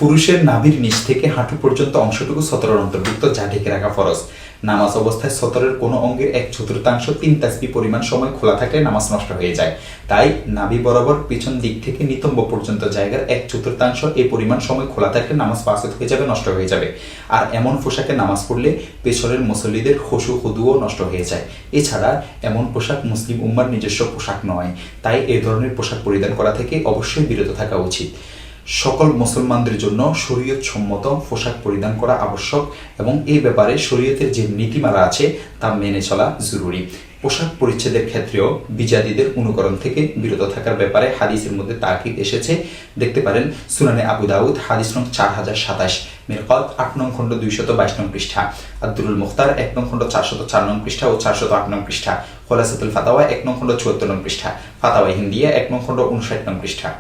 পুরুষের নাভির নিচ থেকে হাঁটু পর্যন্ত অংশটুকু সতরের অন্তর্ভুক্ত, যা ঢেকে রাখা ফরজ। নামাজ অবস্থায় সতরের কোনো অঙ্গের 1/4 3 তাসবি পরিমাণ সময় খোলা থাকলে নামাজ নষ্ট হয়ে যায়। তাই নাভি বরাবর পিছন দিক থেকে নিতম্ব পর্যন্ত জায়গার 1/4 এই পরিমাণ সময় খোলা থাকলে নামাজ ফাসেদ হয়ে যাবে, নষ্ট হয়ে যাবে। আর এমন পোশাকে নামাজ পড়লে পেছনের মুসল্লিদের খুশু খুদুও নষ্ট হয়ে যায়। এছাড়া এমন পোশাক মুসলিম উম্মার নিজস্ব পোশাক নয়, তাই এই ধরনের পোশাক পরিধান করা থেকে অবশ্যই বিরত থাকা উচিত। সকল মুসলমানদের জন্য শরীয়ত সম্মত পোশাক পরিধান করা আবশ্যক এবং এই ব্যাপারে শরীয়তের যে নীতিমালা আছে তা মেনে চলা জরুরি। পোশাক পরিচ্ছেদের ক্ষেত্রেও বিজাতিদের অনুকরণ থেকে বিরত থাকার ব্যাপারে হাদিসের মধ্যে তাকিদ এসেছে। দেখতে পারেন সুনানে আবু দাউদ হাদিস নং 4027, মিরকাত 8 নং খণ্ড 222 নং পৃষ্ঠা, আব্দুল মুখতার 1 নং খণ্ড 404 নং পৃষ্ঠা ও 408 নং পৃষ্ঠা, খোলাসাতুল ফাতাওয়া 1 নং খণ্ড 74 নং পৃষ্ঠা, ফাতাওয়া হিন্দিয়া 1 নং খণ্ড 59 নং পৃষ্ঠা।